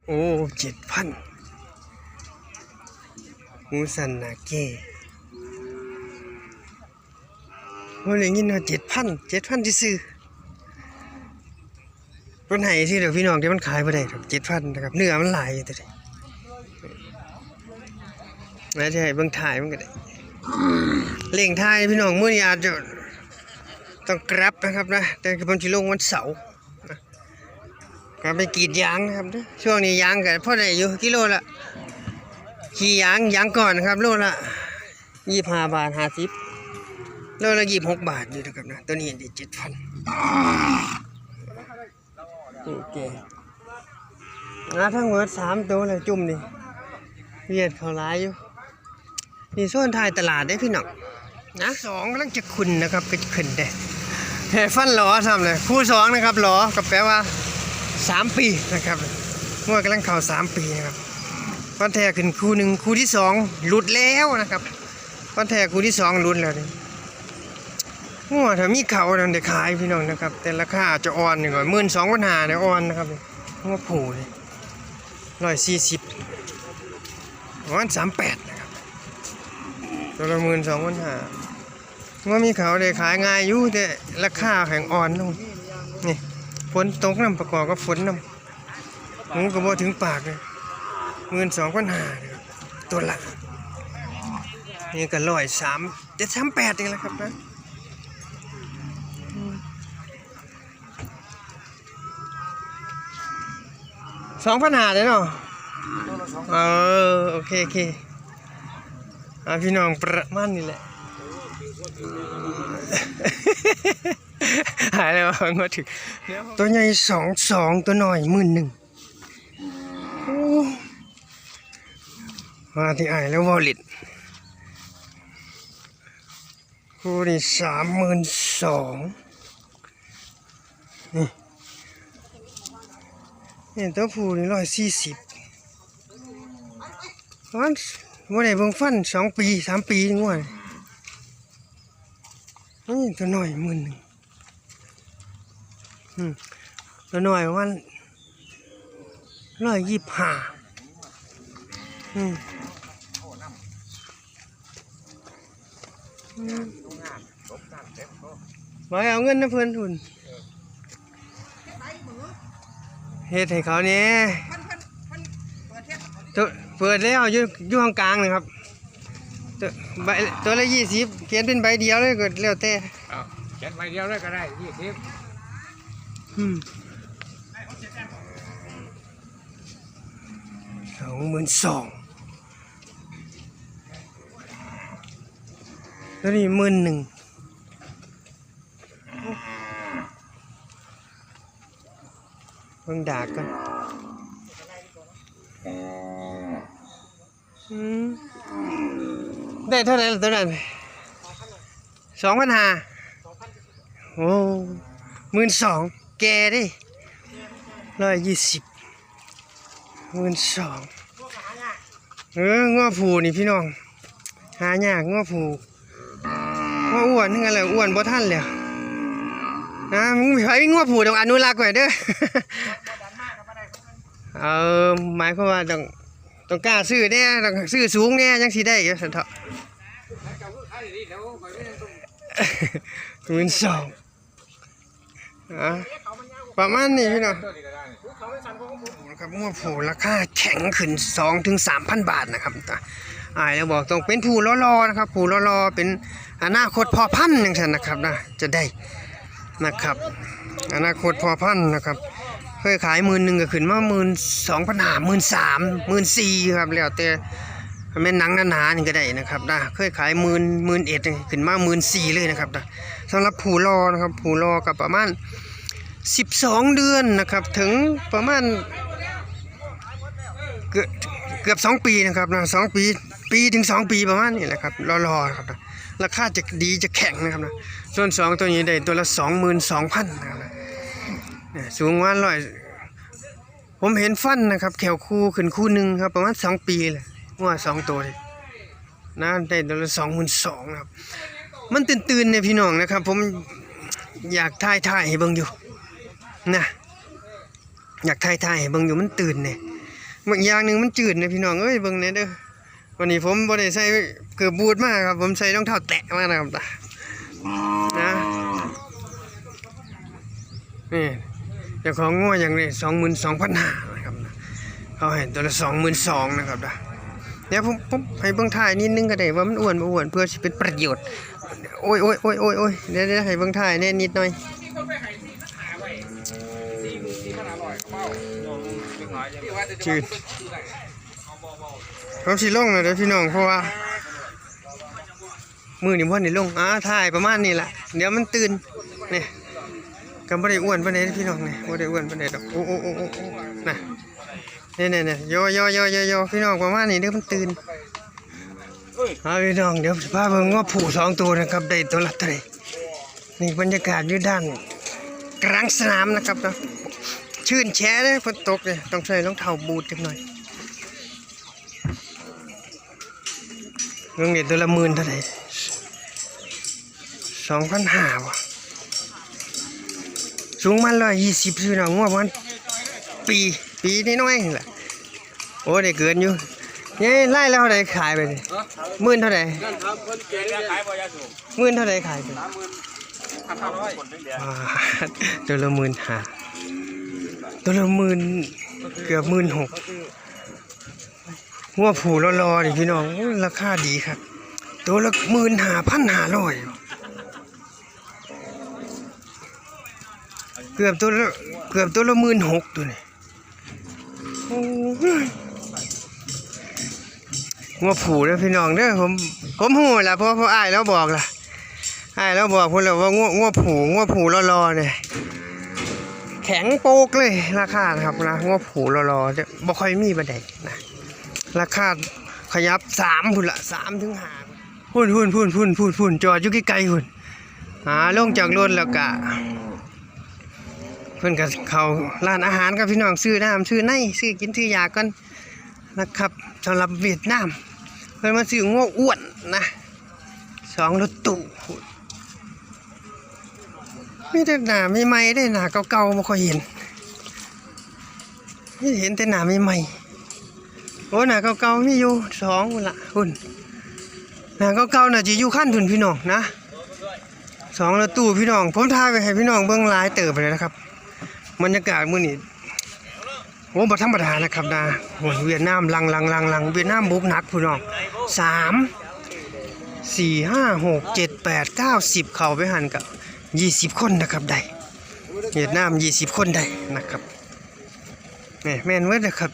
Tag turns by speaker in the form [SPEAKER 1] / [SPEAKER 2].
[SPEAKER 1] โอ้7,000มูสันนาเก้ว่าอย่างนี้นะ7,000ที่ซื้อปัญหาที่เดี๋ยวพี่น้องที่มันขายไปได้7,000นะครับเนื้อมันหลายอยู่แต่ไหนแล้วจะให้เบิ่งถ่ายมันก็ได้เล่งถ่ายพี่น้องมื้อนี้อาจจะต้องกรับนะครับนะแต่ผมจะลงวันเสาร์กลับไปกรีดยางนะครับช่วงนี้ยางกันพอได้อยู่กิโลละขี่ยางก่อนนะครับโลละ25 บาท50โลละ26 บาทอยู่นะครับนะตัวนี้ได้7,000โอเคทั้งหมด3ตัวเลยจุ่มนี่เวียดเขาร้ายอยู่นี่ส่วนท้ายตลาดได้พี่น้องนะ2กำลังจะขึ้นนะครับก็จะขึ้นได้แต่ฟันหลอทำเลยคู่2นะครับหลอก็แปลว่า3 ปีนะครับงวดกำลังเข้า3 ปีนะครับฟันแท้ขึ้นคู่1คู่ที่2หลุดแล้วนะครับฟันแท้คู่ที่2หลุดแล้วนี่งวดถ้ามีเขาเนี่ยได้ขายพี่น้องนะครับแต่ราคาอาจจะอ่อนหนึ่งก่อน12,500เนี่ยอ่อนนะครับงวดผูเลย140ประมาณ38นะครับตัวละ12,500ว่ามีเขาได้ขายง่ายอยู่แต่ราคาแข็งอ่อนลงนี่ฝนตกน้ำประกอบกับฝนน้ำหูก็บ่ถึงปากเลย12,500ตัวละนี่ก็103แต่38นี่แหละครับนะ2,500เลยเนาะโอเคพี่น้องประมาณนี้แหละหายแล้วมาถึงตัวใหญ่22ตัวหน่อย11,000มาที่ไอ้แล้ววอลลิตคู่นี่32,000นี่ตัวผู้นี่140วันวันไหนเบิ่งฟัน2 ปี 3 ปีงวดนี่ตัวหน่อย11,000ตัวหน่อยวัน125มาเอาเงินนะเพื่อนทุนเฮ็ดให้เขาเนี่ยเปิดแล้วอยู่ห้องกลางนะครับตัวละ20เขียนเป็นใบเดียวเลยก็แล้วแต่
[SPEAKER 2] เขียนใบเดียวเลยก็ได้2022,000
[SPEAKER 1] ตัวนี้11,000เบิ่งดากกันได้เท่าไหร่ละตัวนั้น2,500โอ้12,000แกดิ120 12,000ง้อผูนี่พี่น้องหายากง้อผูง้ออ้วนทั้งนั้นเลยอ้วนบ่ทันแล้วมึงไปง้อผูต้องอนุรักษ์ไว้เด้อหมายความว่าต้องกล้าซื้อแน่ต้องซื้อสูงแน่ยังสิได้อยู่สันเถาะ12,000ประมาณนี้พี่น้องนะครับงัวผูราคาแข็งขึ้น 2,000-3,000 บาทนะครับแล้วบอกต้องเป็นผู้รอนะครับผู้รอเป็นอนาคตพอพันธุ์อย่างเช่นนะครับนะจะได้นะครับอนาคตพอพันธุ์นะครับเคยขาย10,000ก็ขึ้นมา12,500 13,000 14,000ครับแล้วแต่แม่นหนังหนาๆนี่ก็ได้นะครับนะเคยขาย11,000ขึ้นมา14,000เลยนะครับนะสำหรับผู้รอนะครับผู้รอกับประมาณ12 เดือนนะครับถึงประมาณเกือบ2 ปีนะครับนะ2 ปีถึง2 ปีประมาณนี้แหละครับรอครับนะราคาจะดีจะแข็งนะครับนะส่วน2ตัวนี้ได้ตัวละ 22,000 นะครับสูงว่า100ผมเห็นฟันนะครับแขวคู่ขึ้นคู่1ครับประมาณ2 ปีเลยว่า2 ตัวเลยนะได้ตัวละ 22,000ครับมันตื่นๆเนี่ยพี่น้องนะครับผมอยากถ่ายให้เบิ่งอยู่นะอยากถ่ายให้เบิ่งอยู่มันตื่นเนี่ย บางอย่างหนึงมันจืดนะพี่น้องเอ้ยเบิ่งแหน่เด้อวันนี้ผมบ่ได้ใส่เกือบบูทมาครับผมใส่รองเท้าแตะมานะครับนะนี่เจ้าของงัวอย่างนี้ 22,500 นะครับเขาให้ตัวละ 22,000 นะครับนะเดี๋ยวผมให้เบิ่งถ่ายนิดนึงก็ได้ว่ามันอ้วนบ่อ้วนเพื่อสิเป็นประโยชน์โอ้ยเดี๋ยวให้เบิ่งถ่ายแน่นิดหน่อยจืดผมสิลงเลยเด้อพี่น้องเพราะว่ามือนี่พ่อนี่ลงถ่ายประมาณนี้แหละเดี๋ยวมันตื่นนี่ก็บ่ได้อ้วนปานใดพี่น้องนี่บ่ได้อ้วนปานใดดอกโอ้น่ะนี่โยพี่น้องประมาณนี้เดี๋ยวมันตื่นพี่น้องเดี๋ยวพาเบิ่งว่าผู้2ตัวนะครับได้ตัวละเท่าไหร่นี่บรรยากาศอยู่ด้านกลางสนามนะครับนะชื่นแช่เลยฝนตกเลยต้องใส่รองเท้าบูทจักหน่อยเรื่องนี้ตัวละ10,000เท่าไหร่ 2,500 ว่ะสูงมัน120พี่น้องว่ามันปีน้อยๆนี่แหละโอ้ได้เกินอยู่นี่ไล่แล้วเท่าไหร่ขายไปดิ10,000เท่าไหร่
[SPEAKER 2] นั่นครับเพิ่นเก่งแล้วขายบ่ยาสูบ
[SPEAKER 1] 10,000เท่าไหร่ขายไป
[SPEAKER 2] 30,500
[SPEAKER 1] ตัวละ15,000ตัวละ10,000เกือบ16,000หัวผูรอๆนี่พี่น้องราคาดีครับตัวละ15,500เกือบตัวละ16,000ตัวนี้โอ้ยหัวผูเด้อพี่น้องเด้อผมฮู้ล่ะเพราะอ้ายแล้วบอกล่ะอ้ายแล้วบอกพุ่นแล้วว่างัวผูรอๆเนี่ยแข็งโปกเลยราคานะครับนะงัวผูรอๆจะบ่ค่อยมีปานใดนะราคาขยับ3พุ่นละ3ถึง5พุ่นจอดอยู่ไกลๆพุ่นลงจากรถแล้วก็เพิ่นก็เข้าร้านอาหารกับพี่น้องซื้อน้ำซื้อในซื้อกินซื้อยาก่อนนะครับสำหรับเวียดนามเพิ่นมาซื้องัวอ้วนนะ2รถตู้มีแต่หน้าใหม่ๆได้หน้าเก่าๆบ่ค่อยเห็นนี่เห็นแต่หน้าใหม่ๆโอ้หน้าเก่าๆมีอยู่2พุ่นละพุ่นหน้าเก่าๆน่ะสิอยู่คันพุ่นพี่น้องนะ2รถตู้พี่น้องผมถ่ายไว้ให้พี่น้องเบิ่งหลายเติบเลยนะครับบรรยากาศมื้อนี้โอ้บ่ธรรมดานะครับนะโอ้เวียดนามลังเวียดนามบุกหนักพี่น้อง3 4 5 6 7 8 9 10เข้าไปหันกับ20คนนะครับได้เวียดนาม20คนได้นะครับนี่แม่นเบิดนะครับ